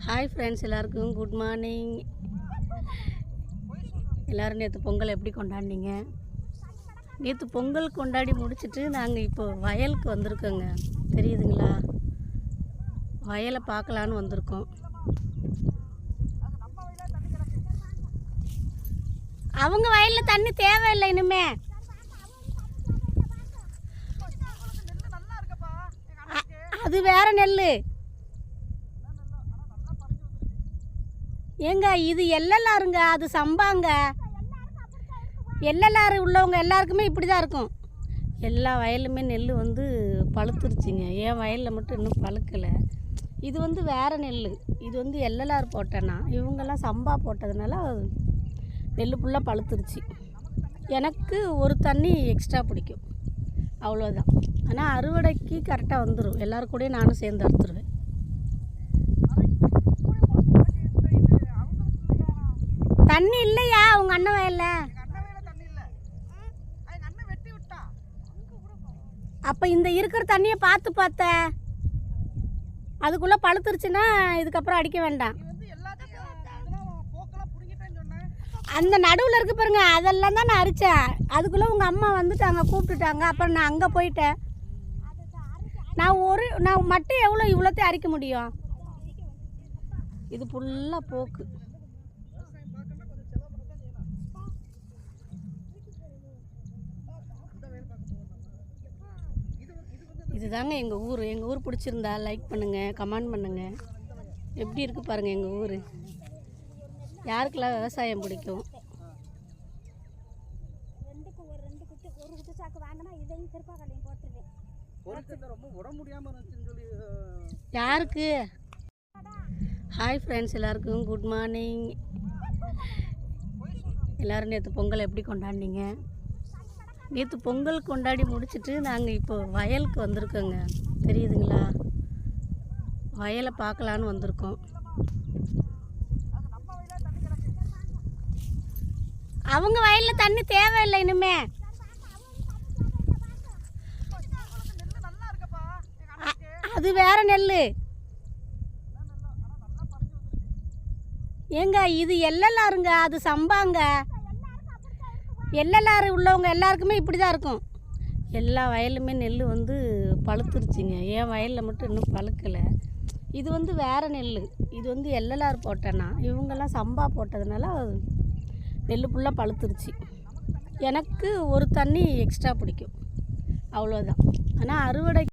Hi friends, எல்லாருக்கும் good morning. எல்லோரும் நேற்று பொங்கல் எப்படி கொண்டாடினீங்க? நேற்று பொங்கல் கொண்டாடி முடிச்சுட்டு நாங்கள் இப்போ வயலுக்கு வந்திருக்கோங்க. தெரியுதுங்களா? வயலை பார்க்கலான்னு வந்திருக்கோம். அவங்க வயலில் தண்ணி தேவையில்லை இனிமே. அது வேற நெல் ஏங்க, இது எல்லலாருங்க, அது சம்பாங்க. எல்லலாறு உள்ளவங்க எல்லாருக்குமே இப்படி தான் இருக்கும். எல்லா வயலுமே நெல் வந்து பழுத்துருச்சுங்க. என் வயலில் மட்டும் இன்னும் பழுக்கலை. இது வந்து வேறு நெல். இது வந்து எல்லலாறு போட்டேன்னா, இவங்கெல்லாம் சம்பா போட்டதுனால நெல் ஃபுல்லாக பழுத்துருச்சு. எனக்கு ஒரு தண்ணி எக்ஸ்ட்ரா பிடிக்கும், அவ்வளோதான். ஆனால் அறுவடைக்கு கரெக்டாக வந்துடும். எல்லோரும் கூட நானும் சேர்ந்து அறுத்துருவேன். தண்ணி இல்லையா உங்க அண்ணன் வயல்ல? அப்ப இந்த இருக்கிற தண்ணியை பார்த்த அதுக்குள்ள பழுத்துருச்சுன்னா இதுக்கப்புறம் அடிக்க வேண்டாம். அந்த நடுவில் இருக்கு பாருங்க, அதெல்லாம் தான் நான் அரிச்சேன். அதுக்குள்ள உங்க அம்மா வந்துட்டாங்க, கூப்பிட்டுட்டாங்க. அப்புறம் நான் அங்கே போயிட்டேன். நான் மட்டும் இவ்வளோத்தையும் அரிக்க முடியும்? இது ஃபுல்லாக போக்கு. இதுதாங்க எங்கள் ஊர். எங்கள் ஊர் பிடிச்சிருந்தா லைக் பண்ணுங்கள், கமெண்ட் பண்ணுங்கள். எப்படி இருக்குது பாருங்கள் எங்கள் ஊர். யாருக்கெல்லாம் விவசாயம் பிடிக்கும்? யாருக்கு? ஹாய் ஃப்ரெண்ட்ஸ், எல்லாருக்கும் குட் மார்னிங். எல்லோரும் நேற்று பொங்கல் எப்படி கொண்டாடினீங்க? நேற்று பொங்கல் கொண்டாடி முடிச்சுட்டு நாங்கள் இப்போ வயலுக்கு வந்திருக்கோங்க. தெரியுதுங்களா? வயலை பார்க்கலான்னு வந்திருக்கோம். அவங்க வயலில் தண்ணி தேவையில்லை இனிமே. அது வேற நெல் ஏங்க, இது எல்லலாருங்க, அது சம்பாங்க. எல்லலாறு உள்ளவங்க எல்லாருக்குமே இப்படி தான் இருக்கும். எல்லா வயலுமே நெல் வந்து பழுத்துருச்சுங்க. என் வயலில் மட்டும் இன்னும் பழுக்கலை. இது வந்து வேறு நெல். இது வந்து எல்லலாறு போட்டேன்னா, இவங்கெல்லாம் சம்பா போட்டதுனால நெல் ஃபுல்லாக பழுத்துருச்சு. எனக்கு ஒரு தண்ணி எக்ஸ்ட்ரா பிடிக்கும், அவ்வளோதான். ஆனால் அறுவடை